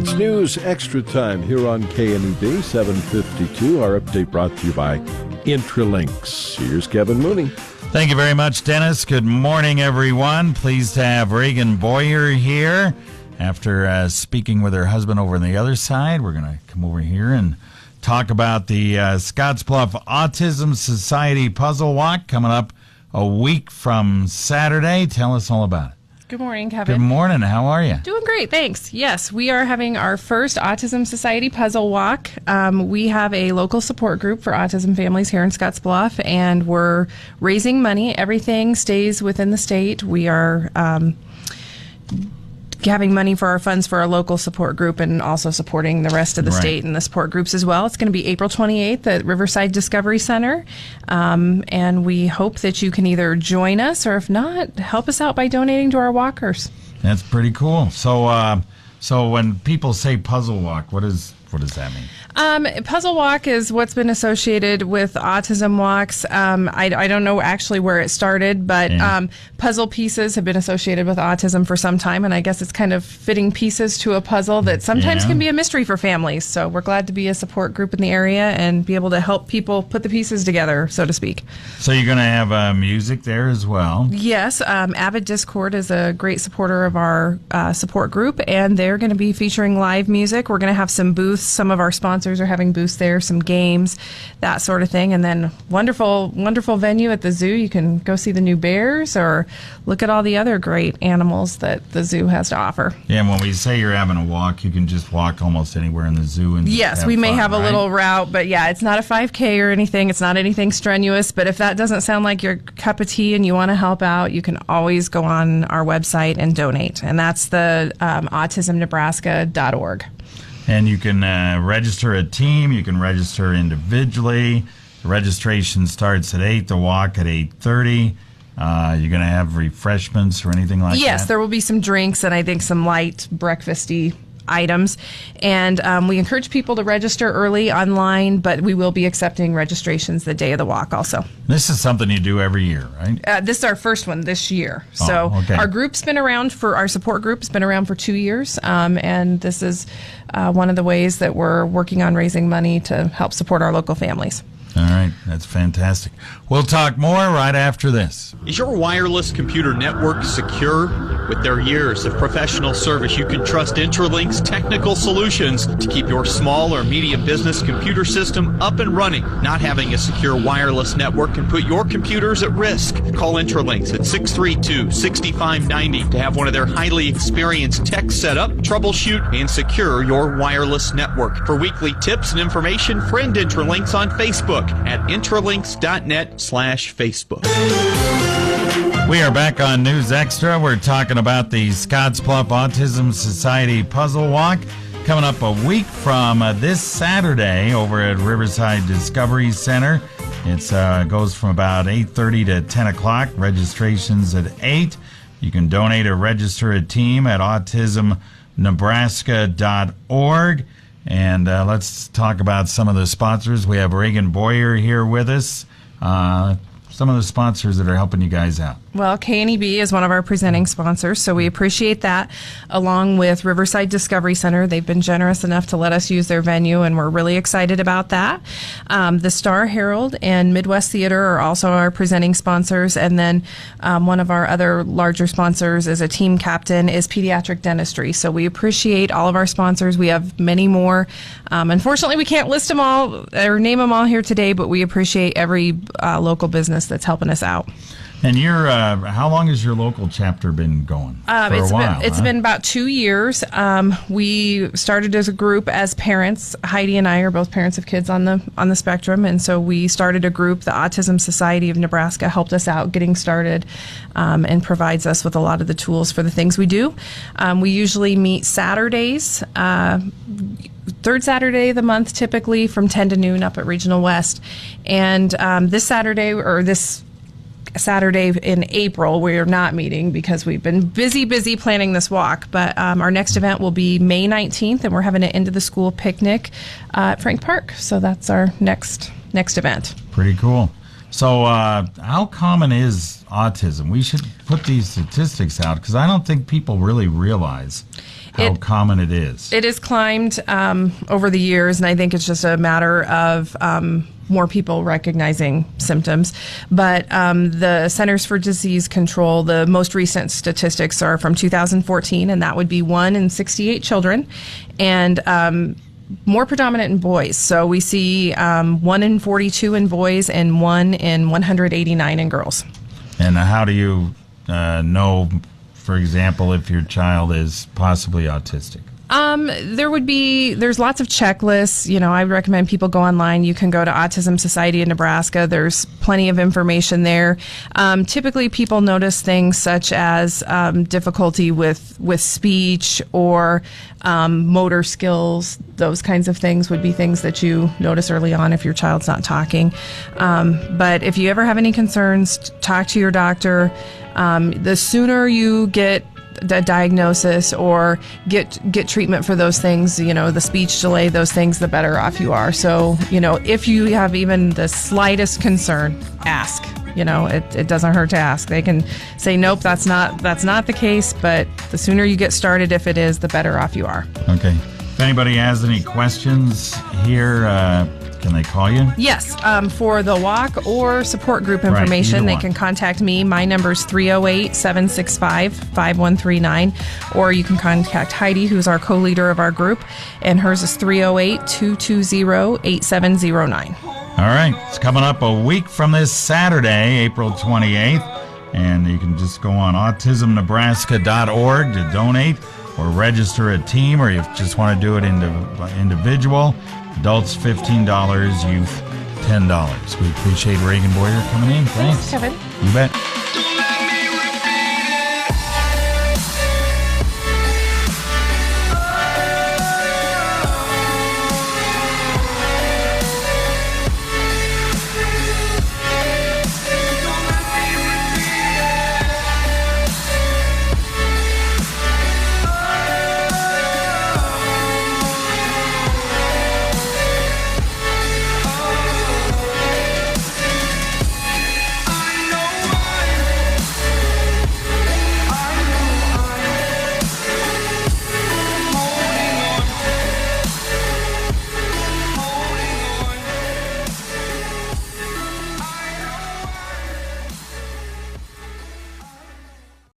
it's News Extra Time here on KNEB 752. Our update brought to you by Intralinks. Here's Kevin Mooney. Thank you very much, Dennis. Good morning, everyone. Pleased to have Reagan Boyer here. After speaking with her husband over on the other side, we're going to come over here and talk about the Scottsbluff Autism Society Puzzle Walk coming up a week from Saturday. Tell us all about it. Good morning, Kevin. Good morning. How are you? Doing great, thanks. Yes, we are having our first Autism Society Puzzle Walk. We have a local support group for autism families here in Scottsbluff, and we're raising money. Everything stays within the state. We are having money for our funds for our local support group and also supporting the rest of the state and the support groups as well. It's going to be April 28th at Riverside Discovery Center. And we hope that you can either join us or if not, help us out by donating to our walkers. That's pretty cool. So when people say puzzle walk, what does that mean? Puzzle walk is what's been associated with autism walks. I don't know actually where it started, but puzzle pieces have been associated with autism for some time, and I guess it's kind of fitting pieces to a puzzle that sometimes can be a mystery for families. So we're glad to be a support group in the area and be able to help people put the pieces together, so to speak. So you're going to have music there as well? Yes. Avid Discord is a great supporter of our support group, and they're going to be featuring live music. We're going to have some booths. Some of our sponsors are having booths there, some games, that sort of thing. And then wonderful venue at the zoo. You can go see the new bears or look at all the other great animals that the zoo has to offer. Yeah, and when we say you're having a walk, you can just walk almost anywhere in the zoo. And yes, we may have a little route, but yeah, it's not a 5K or anything. It's not anything strenuous. But if that doesn't sound like your cup of tea and you want to help out, you can always go on our website and donate. And that's the autismnebraska.org. And you can register a team. You can register individually. The registration starts at 8. The walk at 8:30. You're going to have refreshments or anything like that? Yes, there will be some drinks and I think some light breakfasty items. And we encourage people to register early online, but we will be accepting registrations the day of the walk also. This is something you do every year, right? This is our first one this year. Our group's been around our support group's been around for 2 years. And this is one of the ways that we're working on raising money to help support our local families. All right, that's fantastic. We'll talk more right after this. Is your wireless computer network secure? With their years of professional service, you can trust Intralinks Technical Solutions to keep your small or medium business computer system up and running. Not having a secure wireless network can put your computers at risk. Call Intralinks at 632-6590 to have one of their highly experienced techs set up, troubleshoot, and secure your wireless network. For weekly tips and information, friend Intralinks on Facebook at intralinks.net/Facebook. We are back on News Extra. We're talking about the Scottsbluff Autism Society Puzzle Walk coming up a week from this Saturday over at Riverside Discovery Center. It goes from about 8:30 to 10 o'clock. Registration's at 8. You can donate or register a team at autismnebraska.org. And let's talk about some of the sponsors. We have Reagan Boyer here with us. Some of the sponsors that are helping you guys out. Well, KNEB is one of our presenting sponsors, so we appreciate that, along with Riverside Discovery Center. They've been generous enough to let us use their venue, and we're really excited about that. The Star Herald and Midwest Theater are also our presenting sponsors, and then one of our other larger sponsors as a team captain is Pediatric Dentistry. So we appreciate all of our sponsors. We have many more. Unfortunately, we can't list them all or name them all here today, but we appreciate every local business that's helping us out. And you're, how long has your local chapter been going? For a while. It's been about 2 years. We started as a group as parents. Heidi and I are both parents of kids on the spectrum, and so we started a group. The Autism Society of Nebraska helped us out getting started, and provides us with a lot of the tools for the things we do. We usually meet Saturdays. Third Saturday of the month, typically from 10 to noon up at Regional West. And this Saturday in April, we're not meeting because we've been busy planning this walk. But our next event will be May 19th, and we're having an end-of-the-school picnic at Frank Park. So that's our next event. Pretty cool. So how common is autism? We should put these statistics out because I don't think people really realize how common it is. It has climbed over the years, and I think it's just a matter of more people recognizing symptoms. But the Centers for Disease Control, the most recent statistics are from 2014, and that would be 1 in 68 children, and more predominant in boys. So we see 1 in 42 in boys and 1 in 189 in girls. And how do you know, for example, if your child is possibly autistic? There's lots of checklists. You know, I would recommend people go online. You can go to Autism Society in Nebraska. There's plenty of information there. Typically, people notice things such as difficulty with speech or motor skills. Those kinds of things would be things that you notice early on if your child's not talking. But if you ever have any concerns, talk to your doctor. The sooner you get a diagnosis or get treatment for those things, you know, the speech delay, those things, the better off you are. So, you know, if you have even the slightest concern, ask. You know, it doesn't hurt to ask. They can say, nope, that's not the case, but the sooner you get started, if it is, the better off you are. Okay. If anybody has any questions here, can they call you? Yes. For the walk or support group information, they can contact me. My number is 308-765-5139, or you can contact Heidi, who's our co-leader of our group, and hers is 308-220-8709. All right. It's coming up a week from this Saturday, April 28th, and you can just go on autismnebraska.org to donate or register a team, or you just want to do it individual. Adults $15, youth $10. We appreciate Reagan Boyer coming in. Thanks, Kevin. You bet.